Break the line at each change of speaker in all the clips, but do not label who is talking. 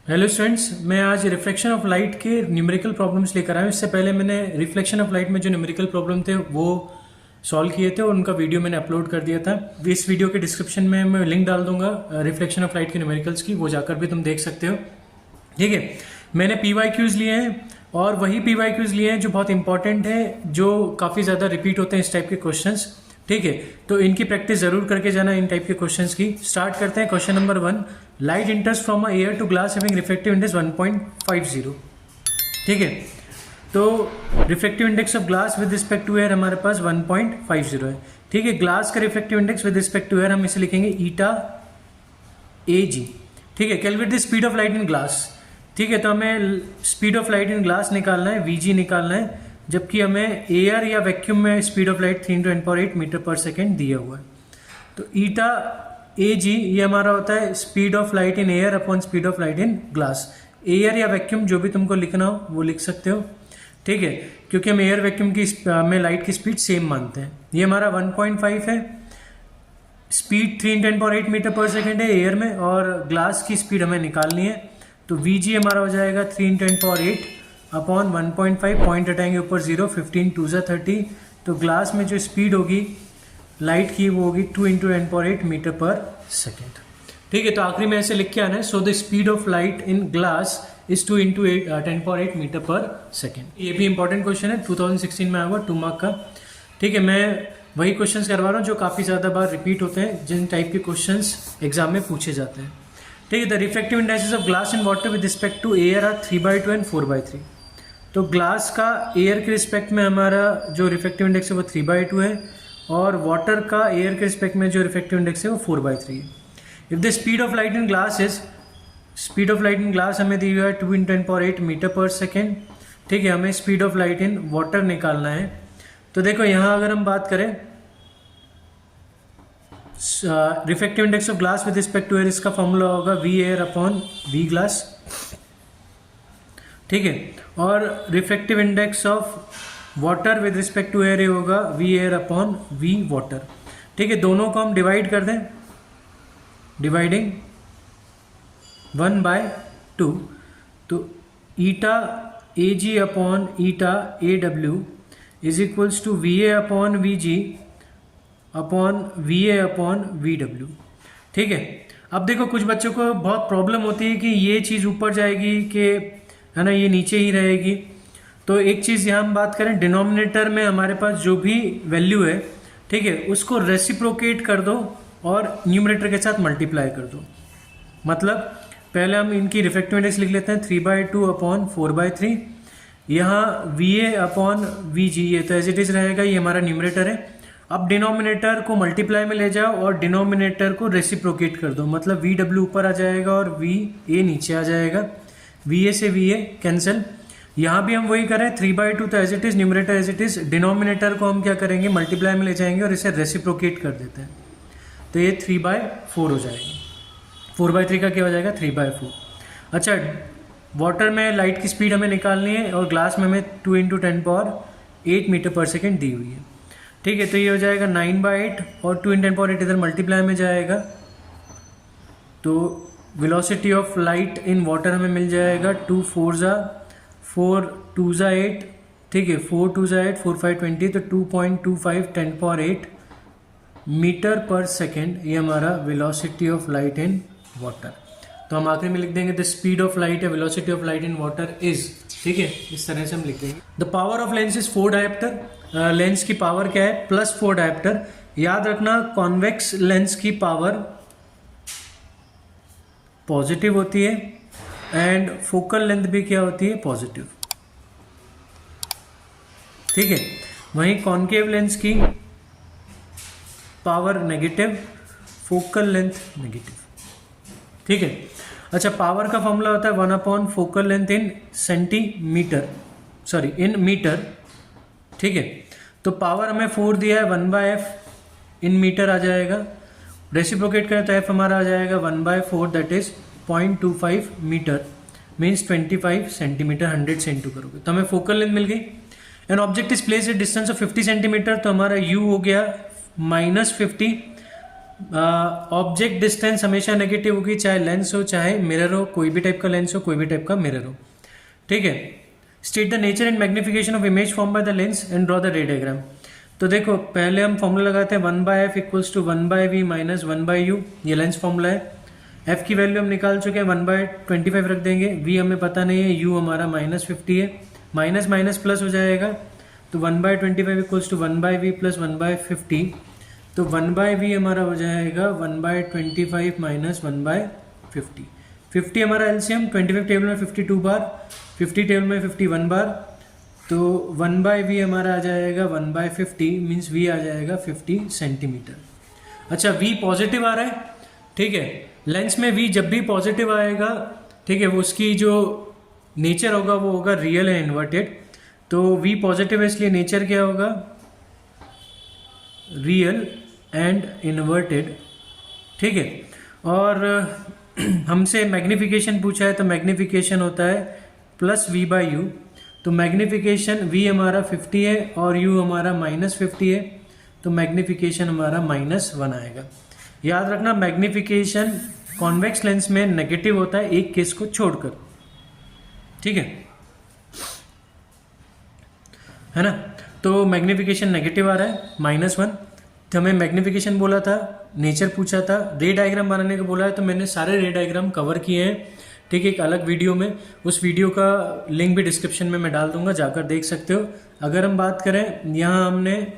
Hello students, मैं आज reflection of light के न्यूमेरिकल प्रॉब्लम्स लेकर आया हूँ। इससे पहले मैंने रिफ्लेक्शन ऑफ लाइट में जो न्यूमेरिकल प्रॉब्लम थे वो सॉल्व किए थे और उनका वीडियो मैंने अपलोड कर दिया था। इस वीडियो के डिस्क्रिप्शन में मैं लिंक डाल दूंगा रिफ्लेक्शन ऑफ लाइट के न्यूमेरिकल्स की, वो जाकर भी तुम देख सकते हो। ठीक है, मैंने PYQs लिए हैं और वही PYQs लिए हैं जो बहुत इंपॉर्टेंट है, जो काफ़ी ज़्यादा रिपीट होते हैं इस टाइप के क्वेश्चंस। ठीक है, तो इनकी प्रैक्टिस जरूर करके जाना इन टाइप के क्वेश्चंस की। स्टार्ट करते हैं। Question number 1, light enters from a air to glass having reflective index 1.50। ठीक है, तो reflective index of glass with respect to air हमारे पास 1.50 है। ठीक है, ग्लास का reflective index with respect to air हम इसे लिखेंगे ईटा AG। ठीक है, calculate the speed of light in glass. ठीक है, तो हमें speed of light in glass निकालना है, VG निकालना है, जबकि हमें एयर या वैक्यूम में speed of light 3 × 10⁸ metre per second दिया हुआ है। तो ईटा AG ये हमारा होता है speed of light in air upon speed of light in glass. Air या वैक्यूम जो भी तुमको लिखना हो वो लिख सकते हो। ठीक है, क्योंकि हम एयर वैक्यूम की में लाइट की स्पीड सेम मानते हैं। ये हमारा 1.5 है, स्पीड 3 × 10⁸ मीटर पर सेकेंड है एयर में, और ग्लास की स्पीड हमें निकालनी है। तो VG हमारा हो जाएगा 3 × 10⁸ अपॉन 1.5, पॉइंट हटाएंगे ऊपर 0, 15 2 30। तो ग्लास में जो स्पीड होगी लाइट की वो होगी 2 × 10⁸ मीटर पर सेकेंड। ठीक है, तो आखिरी में ऐसे लिख के आना है, so the speed of light in glass is 2 × 10⁸ metre per second. ये भी इंपॉर्टेंट क्वेश्चन है, 2016 में आया हुआ 2 मार्क का। ठीक है, मैं वही क्वेश्चंस करवा रहा हूँ जो काफ़ी ज़्यादा बार रिपीट होते हैं, जिन टाइप के क्वेश्चंस एग्जाम में पूछे जाते हैं। ठीक है, the reflective indexes of glass in water with respect to air are 3/2 and 4/3। तो ग्लास का एयर के रिस्पेक्ट में हमारा जो रिफ्लेक्टिव इंडेक्स है वो 3/2 है, और वाटर का एयर के रिस्पेक्ट में जो रिफ्लेक्टिव इंडेक्स है वो 4/3 है। If the speed of light in glass is, speed of light in glass हमें दी हुई है 2 × 10⁸ मीटर पर सेकेंड। ठीक है, हमें speed of light in water निकालना है। तो देखो यहाँ अगर हम बात करें reflective index of glass with respect to air, इसका फॉर्मूला होगा V air upon V glass. ठीक है, और reflective index of water with respect to air होगा V air upon V water. ठीक है, दोनों को हम डिवाइड कर दें, डिवाइडिंग 1/2, तो eta AG upon eta AW is equals to VA upon VG upon VA upon VW। ठीक है, अब देखो कुछ बच्चों को बहुत प्रॉब्लम होती है कि ये चीज़ ऊपर जाएगी कि है ना, ये नीचे ही रहेगी। तो एक चीज़ यहाँ हम बात करें, डिनोमिनेटर में हमारे पास जो भी वैल्यू है, ठीक है, उसको रेसिप्रोकेट कर दो और न्यूमरेटर के साथ मल्टीप्लाई कर दो। मतलब पहले हम इनकी रिफ्लेक्टिव इंडेक्स लिख लेते हैं 3/2 अपॉन 4/3। यहाँ VA अपॉन VG ये तो एज इट इज रहेगा, ये हमारा न्यूमरेटर है। अब डिनोमिनेटर को मल्टीप्लाई में ले जाओ और डिनोमिनेटर को रेसिप्रोकेट कर दो, मतलब VW ऊपर आ जाएगा और VA नीचे आ जाएगा। VA से VA कैंसिल। यहाँ भी हम वही करें, 3/2 तो as it is, numerator as it is, denominator को हम क्या करेंगे, मल्टीप्लाई में ले जाएंगे और इसे रेसिप्रोकेट कर देते हैं। तो ये 3/4 हो जाएगा। 4/3 का क्या हो जाएगा, 3/4। अच्छा, वाटर में लाइट की स्पीड हमें निकालनी है और ग्लास में हमें 2 × 10⁸ मीटर पर सेकेंड दी हुई है। ठीक है, तो ये हो जाएगा 9/8 और 2 × 10⁸ इधर मल्टीप्लाई में जाएगा, तो velocity of light in water हमें मिल जाएगा 2 4 2 8। ठीक है, 4 2 8 4 5 20, तो 2.25 10⁸ मीटर पर सेकेंड ये हमारा velocity of light in water. तो हम आखिरी में लिख देंगे द स्पीड ऑफ लाइट या velocity of light in water is. ठीक है, इस तरह से हम लिख देंगे। The power of lens is 4 dioptre. Lens की पावर क्या है, +4 डायप्टर। याद रखना, कॉन्वेक्स लेंस की पावर पॉजिटिव होती है एंड फोकल लेंथ भी क्या होती है, पॉजिटिव। ठीक है, वहीं कॉन्केव लेंस की power negative, focal length negative. ठीक है, अच्छा, पावर का फॉर्मूला होता है 1 upon focal length in centimetre, sorry in metre. ठीक है, तो पावर हमें 4 दिया है, 1/f इन मीटर आ जाएगा। रेसिप्रोकेट करें तो f हमारा आ जाएगा 1/4, that is 0.25 metre, means 25 centimetre. 100 से इंटू करोगे तो हमें फोकल लेंथ मिल गई। N object is place at distance of 50 centimetre, तो हमारा u हो गया -50 ऑब्जेक्ट डिस्टेंस हमेशा नेगेटिव होगी, चाहे लेंस हो चाहे मिरर हो, कोई भी टाइप का लेंस हो कोई भी टाइप का मिरर हो, ठीक है। State the nature and magnification of image form by the lens and draw the रे डायग्राम। तो देखो पहले हम फॉर्मूला लगाते हैं 1/f equals to 1/v minus 1/u, ये लेंस फॉर्मूला है। f की वैल्यू हम निकाल चुके हैं 1/25 रख देंगे, v हमें पता नहीं है, u हमारा -50 है, माइनस माइनस प्लस हो जाएगा, तो 1/25 इक्वल्स टू 1/v प्लस 1/50, तो 1/v हमारा हो जाएगा 1/25 माइनस 1/50। 50 हमारा एलसीएम, 25 टेबल में 52 बार, 50 टेबल में 51 बार, तो 1/v हमारा आ जाएगा 1/50 मीन्स v आ जाएगा 50 सेंटीमीटर। अच्छा v पॉजिटिव आ रहा है, ठीक है। लेंस में v जब भी पॉजिटिव आएगा, ठीक है, वो उसकी जो नेचर होगा वो होगा रियल एंड इन्वर्टेड। तो v पॉजिटिव है इसलिए नेचर क्या होगा, रियल एंड इन्वर्टेड, ठीक है। और हमसे मैग्निफिकेशन पूछा है, तो मैग्निफिकेशन होता है प्लस v/u, तो मैग्निफिकेशन v हमारा 50 है और u हमारा -50 है, तो मैग्निफिकेशन हमारा -1 आएगा। याद रखना मैग्निफिकेशन कॉन्वेक्स लेंस में नेगेटिव होता है एक केस को छोड़कर, ठीक है ना। तो मैग्निफिकेशन नेगेटिव आ रहा है -1, तो हमें मैग्निफिकेशन बोला था, नेचर पूछा था, रे डायग्राम बनाने को बोला है, तो मैंने सारे रे डायग्राम कवर किए हैं, ठीक है, एक अलग वीडियो में। उस वीडियो का लिंक भी डिस्क्रिप्शन में मैं डाल दूंगा, जाकर देख सकते हो। अगर हम बात करें, यहाँ हमने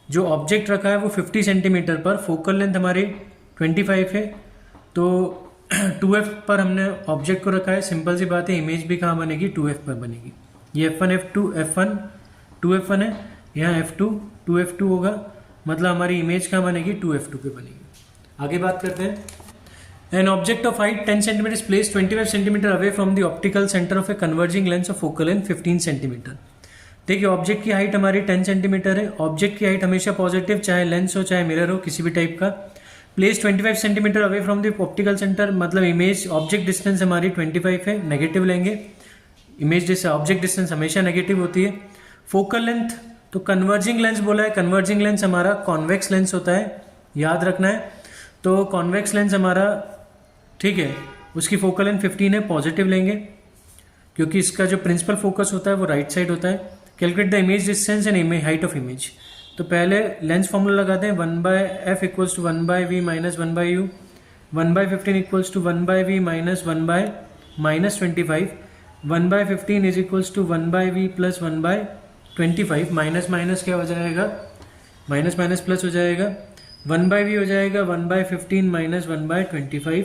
जो ऑब्जेक्ट रखा है वो 50 सेंटीमीटर पर, फोकल लेंथ हमारी 25 है, तो 2f पर हमने ऑब्जेक्ट को रखा है। सिंपल सी बात है, इमेज भी कहाँ बनेगी, 2f पर बनेगी। ये f1 f1 2f1 है, यहाँ f2 2f2 होगा, मतलब हमारी इमेज कहाँ बनेगी, 2f2 पे बनेगी। आगे बात करते हैं। An object of height 10 cm is placed 25 cm away from the optical center of a converging lens of focal length 15 cm। देखिए ऑब्जेक्ट की हाइट हमारी 10 सेंटीमीटर है, ऑब्जेक्ट की हाइट हमेशा पॉजिटिव, चाहे लेंस हो चाहे मिरर हो किसी भी टाइप का। Place 25 centimetre away from the optical centre, मतलब इमेज ऑब्जेक्ट डिस्टेंस हमारी 25 है, नेगेटिव लेंगे, इमेज डिस्टेंस ऑब्जेक्ट डिस्टेंस हमेशा नेगेटिव होती है। फोकल लेंथ, तो कन्वर्जिंग लेंस बोला है, कन्वर्जिंग लेंस हमारा कॉन्वेक्स लेंस होता है, याद रखना है। तो कॉन्वेक्स लेंस हमारा, ठीक है, उसकी फोकल लेंथ 15 है, पॉजिटिव लेंगे क्योंकि इसका जो प्रिंसिपल फोकस होता है वो राइट साइड होता है। Calculate the image distance and height of image, तो पहले लेंस फॉर्मूला लगाते हैं 1/f equals to 1/v minus 1/u, 1/15 equals to 1/v minus 1/-25, 1/15 is equals to 1/v plus 1/25, minus minus क्या हो जाएगा, माइनस माइनस प्लस हो जाएगा, 1/v हो जाएगा 1/15 माइनस 1/25।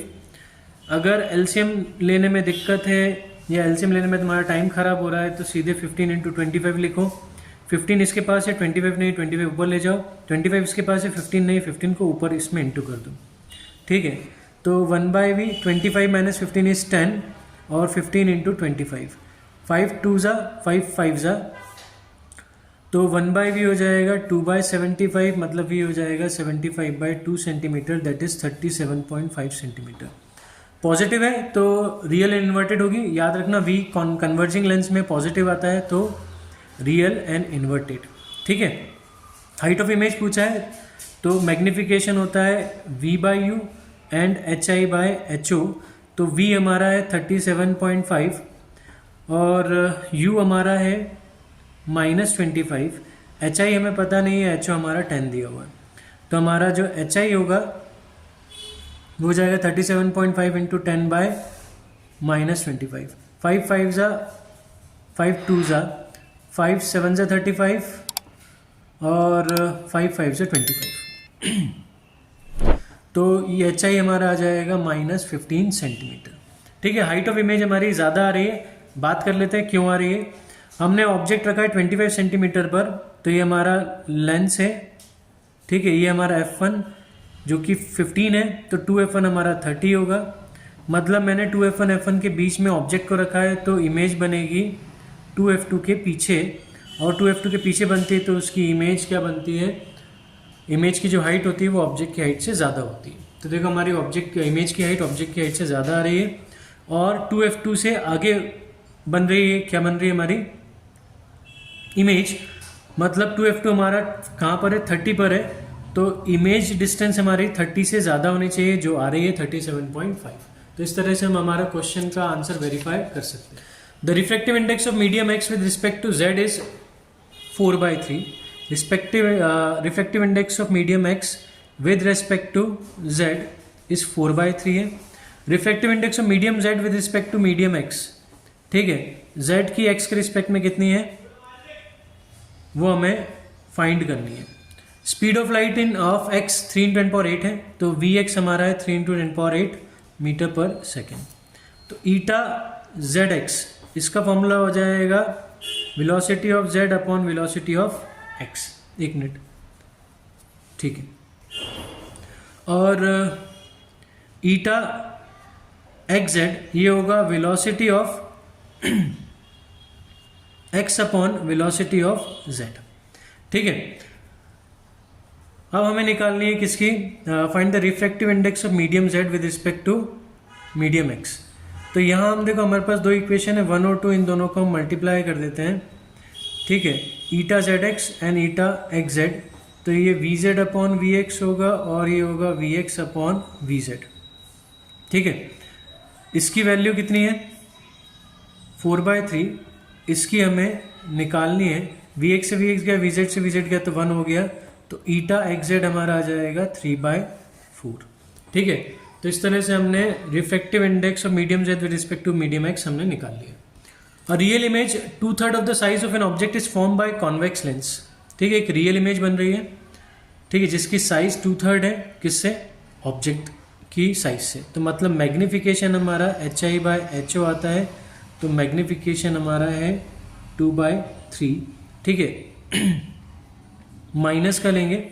अगर एलसीएम लेने में दिक्कत है या एलसीएम लेने में तुम्हारा टाइम खराब हो रहा है, तो सीधे 15 × 25 लिखो। 15 इसके पास है, 25 नहीं, 25 ऊपर ले जाओ, 25 इसके पास है, 15 नहीं, 15 को ऊपर इसमें इंटू कर दो, ठीक है। तो 1/v 25 माइनस 15 इज 10 और 15 × 25, 5 2 ज़ा 5 5 ज़ा, तो 1/v हो जाएगा 2/75, मतलब v हो जाएगा 75/2 centimetre, that is 37.5 centimetre. Positive है तो रियल एंड इन्वर्टेड होगी, याद रखना v कन्वर्जिंग लेंस में पॉजिटिव आता है तो रियल एंड इन्वर्टेड, ठीक है। हाइट ऑफ इमेज पूछा है, तो मैग्निफिकेशन होता है v/u एंड hi/ho, तो v हमारा है 37.5 और u हमारा है -25, hi हमें पता नहीं है, ho हमारा 10 दिया हुआ है, तो हमारा जो hi होगा वो हो जाएगा 37.5 × 10/-25, 5 5 ज़ा 5 2 ज़ा 5 7 ज़ा 35 और 5 5 ज़ा 25, तो ये hi हमारा आ जाएगा -15 सेंटीमीटर, ठीक है। हाइट ऑफ इमेज हमारी ज़्यादा आ रही है, बात कर लेते हैं क्यों आ रही है। हमने ऑब्जेक्ट रखा है 25 सेंटीमीटर पर, तो ये हमारा लेंस है, ठीक है, ये हमारा f1 जो कि 15 है, तो 2f1 हमारा 30 होगा, मतलब मैंने 2f1 f1 के बीच में ऑब्जेक्ट को रखा है, तो इमेज बनेगी 2f2 के पीछे, और 2f2 के पीछे बनती है तो उसकी इमेज क्या बनती है, इमेज की जो हाइट होती है वो ऑब्जेक्ट की हाइट से ज़्यादा होती है। तो देखो हमारी ऑब्जेक्ट इमेज की हाइट ऑब्जेक्ट की हाइट से ज़्यादा आ रही है, और 2f2 से आगे बन रही है, क्या बन रही है हमारी इमेज, मतलब 2f2 हमारा कहाँ पर है, 30 पर है, तो इमेज डिस्टेंस हमारी 30 से ज़्यादा होनी चाहिए, जो आ रही है 37.5। तो इस तरह से हम हमारा क्वेश्चन का आंसर वेरीफाई कर सकते हैं। The refractive index of medium X with respect to Z is 4/3। Refractive index of medium X with respect to Z is 4/3 है। Refractive index of medium Z with respect to medium X, ठीक है, Z की x के respect में कितनी है वो हमें फाइंड करनी है। Speed of light in of x 3 × 10⁸ है, तो वी एक्स हमारा है 3 × 10⁸ मीटर पर सेकेंड। तो ईटा जेड एक्स, इसका फॉर्मूला हो जाएगा velocity of Z upon velocity of X. 1 minute, ठीक है। और ईटा एक्स जेड ये होगा velocity of X upon velocity of Z, ठीक है। अब हमें निकालनी है किसकी, find the refractive index of medium Z with respect to medium X. तो यहाँ हम देखो हमारे पास दो इक्वेशन है, 1 और 2, इन दोनों को हम मल्टीप्लाई कर देते हैं, ठीक है। Eta Z X and eta X Z, तो ये V Z upon V X होगा और ये होगा V X upon V Z, ठीक है। इसकी वैल्यू कितनी है 4/3, इसकी हमें निकालनी है। वी एक्स से वी एक्स गया, वी जेड से वी जेड गया, तो 1 हो गया, तो ईटा एक्स जेड हमारा आ जाएगा 3/4, ठीक है। तो इस तरह से हमने refractive index of medium Z with respect to medium X हमने निकाल लिया। A real image 2/3 of the size of an object is form by convex lens, ठीक है। एक रियल इमेज बन रही है, ठीक है, जिसकी साइज 2/3 है, किससे, ऑब्जेक्ट की साइज से। तो मतलब मैग्निफिकेशन हमारा HI/HO आता है, तो मैग्निफिकेशन हमारा है 2/3, ठीक है। माइनस का लेंगे,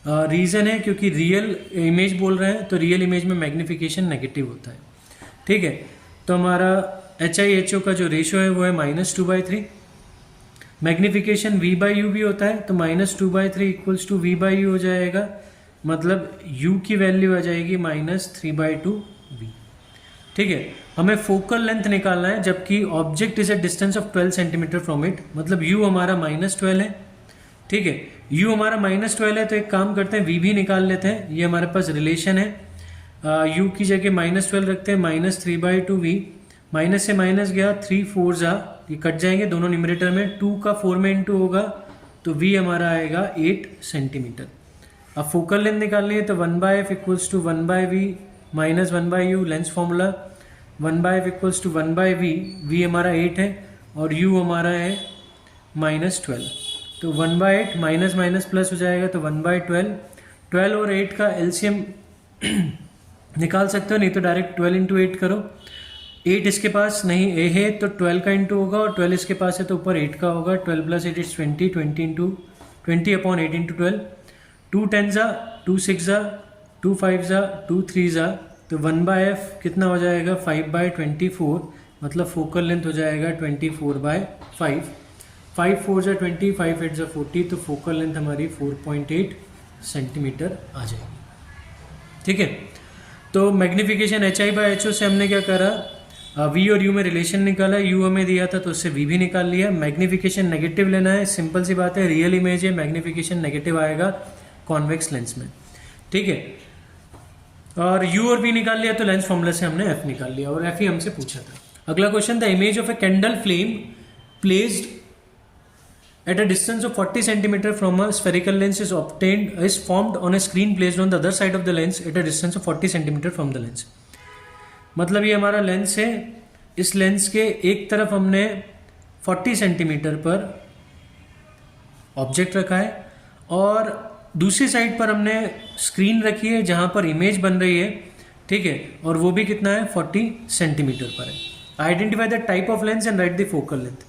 रीज़न है क्योंकि रियल इमेज बोल रहे हैं, तो रियल इमेज में मैग्निफिकेशन नेगेटिव होता है, ठीक है। तो हमारा HI/HO का जो रेशो है वो है -2/3। मैग्निफिकेशन V/U भी होता है, तो -2/3 इक्वल्स टू V/U हो जाएगा, मतलब U की वैल्यू आ जाएगी -3/2V, ठीक है। हमें फोकल लेंथ निकालना है, जबकि object is a distance of 12 centimetre from it, मतलब U हमारा -12 है, ठीक है। U हमारा -12 है, तो एक काम करते हैं V भी निकाल लेते हैं, ये हमारे पास रिलेशन है। U की जगह -12 रखते हैं, -3/2V, माइनस से माइनस गया, 3 4 जा, ये कट जाएंगे दोनों न्यूमरेटर में, 2 का 4 में इंटू होगा, तो V हमारा आएगा 8 सेंटीमीटर। अब फोकल लेंथ निकालनी है, तो 1/f equals to 1/v minus 1/u, lens formula 1/f equals to 1/v, V हमारा 8 है और U हमारा है -12, तो 1/8 माइनस माइनस प्लस हो जाएगा, तो 1/12। 12 और 8 का एलसीएम निकाल सकते हो, नहीं तो डायरेक्ट 12 × 8 करो। 8 इसके पास नहीं ए है, तो 12 का इंटू होगा, और 12 इसके पास है तो ऊपर 8 का होगा, 12 + 8 इज 20, 20/8 × 12, 2 10 जा, 2 6 जा, 2 5 जा, 2 3 जा, तो 1/f कितना हो जाएगा 5/24, मतलब फोकल लेंथ हो जाएगा 24/5, 5 4 जा 20, 5 8 जा 40, तो फोकल लेंथ हमारी 4.8 सेंटीमीटर आ जाएगी, ठीक है। तो मैग्निफिकेशन HI/HO से हमने क्या करा, V और U में रिलेशन निकाला, U हमें दिया था तो उससे V भी निकाल लिया। मैग्निफिकेशन नेगेटिव लेना है, सिंपल सी बात है, रियल इमेज है, मैग्निफिकेशन नेगेटिव आएगा कॉन्वेक्स लेंस में, ठीक है। और U और V निकाल लिया, तो लेंस फॉर्मूला से हमने F निकाल लिया, और F ही हमसे पूछा था। अगला question, the image of a candle flame placed at a distance of 40 cm from a spherical lens is formed on a screen placed on the other side of the lens at a distance of 40 cm from the lens। मतलब ये हमारा lens है, इस lens के एक तरफ हमने 40 centimetre पर ऑब्जेक्ट रखा है और दूसरी साइड पर हमने स्क्रीन रखी है जहाँ पर इमेज बन रही है, ठीक है, और वो भी कितना है 40 सेंटीमीटर पर है। Identify the type of lens and right the focal length.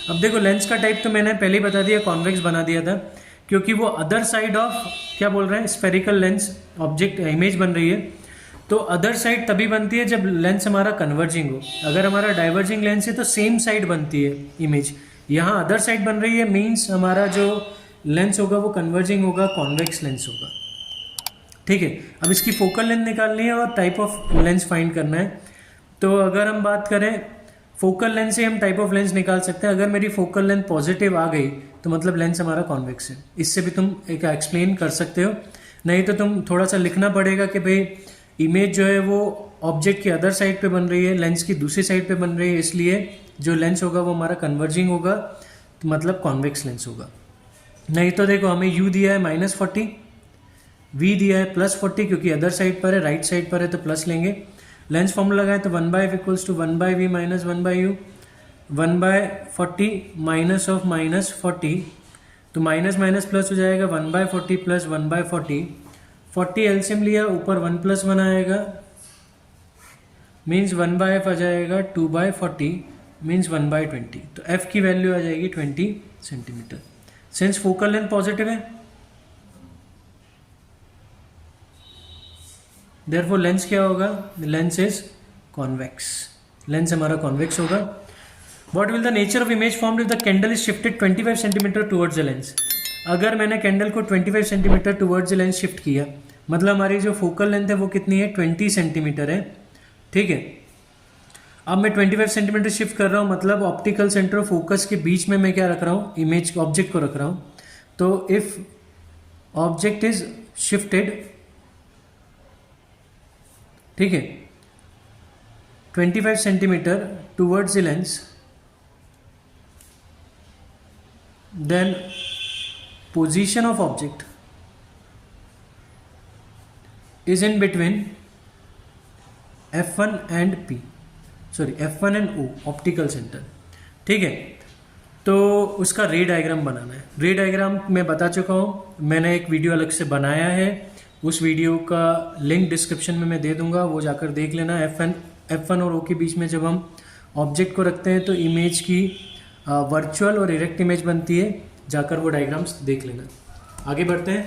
अब देखो लेंस का टाइप तो मैंने पहले ही बता दिया, कॉन्वेक्स बना दिया था, क्योंकि वो अदर साइड ऑफ क्या बोल रहे हैं स्फेरिकल लेंस ऑब्जेक्ट इमेज बन रही है, तो अदर साइड तभी बनती है जब लेंस हमारा कन्वर्जिंग हो। अगर हमारा डाइवर्जिंग लेंस है तो सेम साइड बनती है इमेज, यहाँ अदर साइड बन रही है, मीन्स हमारा जो लेंस होगा वो कन्वर्जिंग होगा, कॉन्वेक्स लेंस होगा, ठीक है। अब इसकी फोकल लेंथ निकालनी है और टाइप ऑफ लेंस फाइंड करना है। तो अगर हम बात करें फोकल लेंथ से हम टाइप ऑफ लेंस निकाल सकते हैं। अगर मेरी फोकल लेंथ पॉजिटिव आ गई तो मतलब लेंस हमारा कॉन्वेक्स है। इससे भी तुम एक एक्सप्लेन कर सकते हो, नहीं तो तुम थोड़ा सा लिखना पड़ेगा कि भाई इमेज जो है वो ऑब्जेक्ट की अदर साइड पे बन रही है, लेंस की दूसरी साइड पे बन रही है, इसलिए जो लेंस होगा वो हमारा कन्वर्जिंग होगा, तो मतलब कॉन्वेक्स लेंस होगा। नहीं तो देखो हमें u दिया है -40, v दिया है +40, क्योंकि अदर साइड पर है, राइट साइड पर है तो प्लस लेंगे। लेंस फॉर्मूला लगाए तो 1/f = 1/v - 1/u, 1/40 minus of -40, तो माइनस माइनस प्लस हो जाएगा, 1/40 + 1/40, 40 एलसीएम लिया, ऊपर 1 + 1 आएगा, मीन्स 1/f आ जाएगा 2/40, मीन्स 1/20, तो f की वैल्यू आ जाएगी 20 centimetre. Since focal length positive है, देयरफॉर लेंस क्या होगा, लेंस इज कॉन्वेक्स, लेंस हमारा कॉन्वेक्स होगा। What will the nature of image formed if the candle is shifted 25 centimetre towards the lens. अगर मैंने कैंडल को 25 centimetre towards the lens shift किया, मतलब हमारी जो फोकल लेंथ है वो कितनी है, 20 सेंटीमीटर है, ठीक है। अब मैं 25 सेंटीमीटर शिफ्ट कर रहा हूँ, मतलब ऑप्टिकल सेंटर ऑफ फोकस के बीच में मैं क्या रख रहा हूँ, इमेज ऑब्जेक्ट को रख रहा हूँ। तो इफ ऑब्जेक्ट इज शिफ्टेड, ठीक है, 25 centimetre towards the lens, then position of object is in between F1 and P, sorry F1 and O, optical centre, ठीक है। तो उसका रे डायग्राम बनाना है। रे डायग्राम मैं बता चुका हूँ, मैंने एक वीडियो अलग से बनाया है, उस वीडियो का लिंक डिस्क्रिप्शन में मैं दे दूंगा, वो जाकर देख लेना। F1 और O के बीच में जब हम ऑब्जेक्ट को रखते हैं तो इमेज की वर्चुअल और इरेक्ट इमेज बनती है, जाकर वो डायग्राम्स देख लेना। आगे बढ़ते हैं।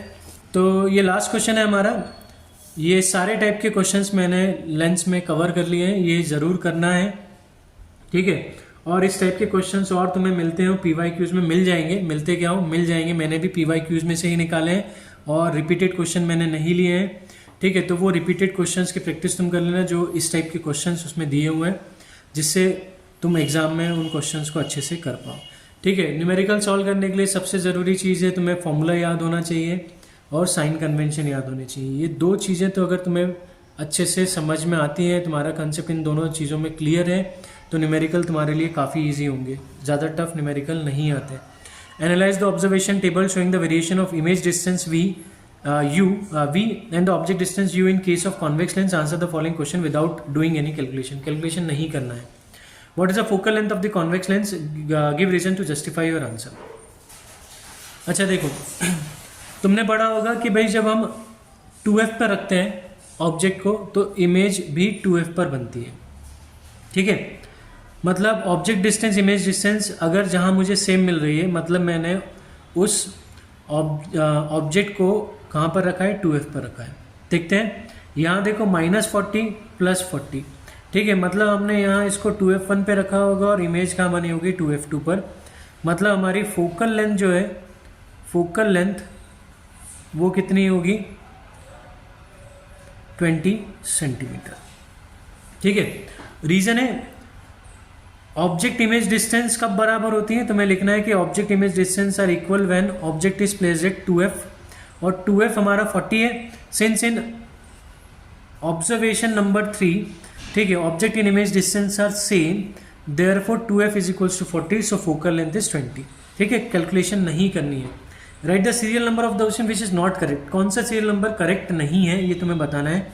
तो ये लास्ट क्वेश्चन है हमारा। ये सारे टाइप के क्वेश्चंस मैंने लेंस में कवर कर लिए हैं, ये ज़रूर करना है, ठीक है। और इस टाइप के क्वेश्चंस और तुम्हें मिलते हो PYQs में, मिल जाएंगे, मिलते क्या हो, मिल जाएंगे। मैंने भी PYQs में से ही निकाले हैं और रिपीटेड क्वेश्चन मैंने नहीं लिए हैं, ठीक है। तो वो रिपीटेड क्वेश्चंस की प्रैक्टिस तुम कर लेना, जो इस टाइप के क्वेश्चंस उसमें दिए हुए हैं, जिससे तुम एग्जाम में उन क्वेश्चंस को अच्छे से कर पाओ, ठीक है। न्यूमेरिकल सॉल्व करने के लिए सबसे ज़रूरी चीज़ है तुम्हें फॉर्मूला याद होना चाहिए और साइन कन्वेंशन याद होनी चाहिए। ये दो चीज़ें तो अगर तुम्हें अच्छे से समझ में आती हैं, तुम्हारा कंसेप्ट इन दोनों चीज़ों में क्लियर है, तो न्यूमेरिकल तुम्हारे लिए काफ़ी ईजी होंगे, ज़्यादा टफ न्यूमेरिकल नहीं आते। Analyse the observation table showing the variation of image distance v and the object distance u in case of convex lens. Answer the following question without doing any calculation. Calculation नहीं करना है। What is the focal length of the convex lens? Give reason to justify your answer. अच्छा देखो, तुमने पढ़ा होगा कि भाई जब हम 2f पर रखते हैं ऑब्जेक्ट को तो इमेज भी 2f पर बनती है, ठीक है। मतलब ऑब्जेक्ट डिस्टेंस इमेज डिस्टेंस अगर जहाँ मुझे सेम मिल रही है, मतलब मैंने उस ऑब्जेक्ट को कहाँ पर रखा है, 2f पर रखा है। देखते हैं, यहाँ देखो -40 + 40, ठीक है। मतलब हमने यहाँ इसको 2f1 पे रखा होगा और इमेज कहाँ बनी होगी, 2f2 पर। मतलब हमारी फोकल लेंथ जो है, फोकल लेंथ वो कितनी होगी, 20 सेंटीमीटर, ठीक है। रीज़न है ऑब्जेक्ट इमेज डिस्टेंस कब बराबर होती है, तो मैं लिखना है कि object image distance are equal when object is placed at 2f, और 2f हमारा 40 है। सिंस इन ऑब्जर्वेशन नंबर 3, ठीक है, object in image distance are same, therefore 2f = 40, so focal length is 20, ठीक है। कैलकुलेशन नहीं करनी है। Write the serial number of the question which is not correct. कौन सा सीरियल नंबर करेक्ट नहीं है ये तुम्हें बताना है।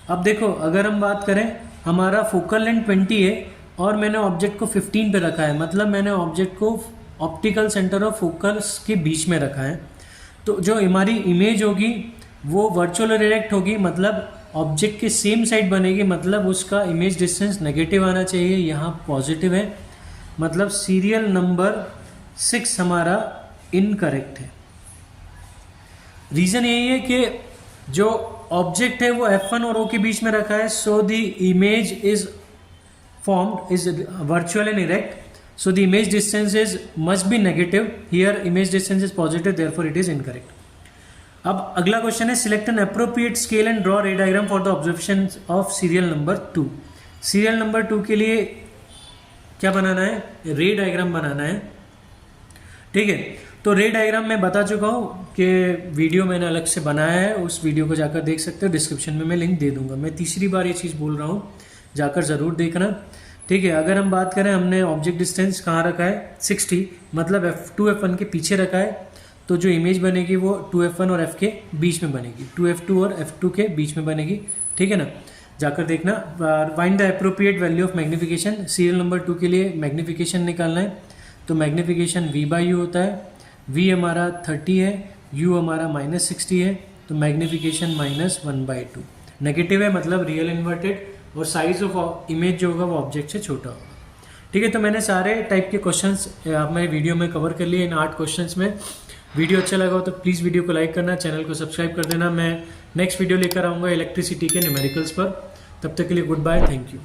अब देखो, अगर हम बात करें, हमारा फोकल लेंथ 20 है और मैंने ऑब्जेक्ट को 15 पे रखा है, मतलब मैंने ऑब्जेक्ट को ऑप्टिकल सेंटर ऑफ फोकस के बीच में रखा है, तो जो हमारी इमेज होगी वो वर्चुअल डायरेक्ट होगी, मतलब ऑब्जेक्ट के सेम साइड बनेगी, मतलब उसका इमेज डिस्टेंस नेगेटिव आना चाहिए, यहाँ पॉजिटिव है, मतलब सीरियल नंबर 6 हमारा इनकरेक्ट है। रीज़न यही है कि जो ऑब्जेक्ट है वो F1 और O के बीच में रखा है, so the image is formed is virtual and erect, so the image distance is must be negative, here image distance is positive, therefore it is incorrect. अब अगला क्वेश्चन है, select an appropriate scale and draw रे diagram for the observation of serial number 2। Serial number 2 के लिए क्या बनाना है, रे diagram बनाना है। ठीक है। तो रे डायग्राम मैं बता चुका हूँ कि वीडियो मैंने अलग से बनाया है, उस वीडियो को जाकर देख सकते हो, डिस्क्रिप्शन में मैं लिंक दे दूंगा। मैं तीसरी बार ये चीज़ बोल रहा हूँ, जाकर ज़रूर देखना। ठीक है, अगर हम बात करें हमने ऑब्जेक्ट डिस्टेंस कहाँ रखा है 60, मतलब F2 F1 के पीछे रखा है, तो जो इमेज बनेगी वो 2F1 और F के बीच में बनेगी, 2F2 और F2 के बीच में बनेगी। ठीक है ना, जाकर देखना। Find the appropriate value of magnification, serial number 2 के लिए मैग्निफिकेशन निकालना है। तो मैग्निफिकेशन V/U होता है, V हमारा 30 है, U हमारा -60 है, तो मैग्निफिकेशन -1/2। नेगेटिव है मतलब रियल इन्वर्टेड, और साइज ऑफ इमेज जो होगा वो ऑब्जेक्ट से छोटा होगा। ठीक है, तो मैंने सारे टाइप के क्वेश्चंस मैं वीडियो में कवर कर लिए इन 8 क्वेश्चंस में। वीडियो अच्छा लगा हो तो प्लीज़ वीडियो को लाइक करना, चैनल को सब्सक्राइब कर देना। मैं नेक्स्ट वीडियो लेकर आऊँगा इलेक्ट्रिसिटी के न्यूमेरिकल्स पर। तब तक के लिए गुड बाय, थैंक यू।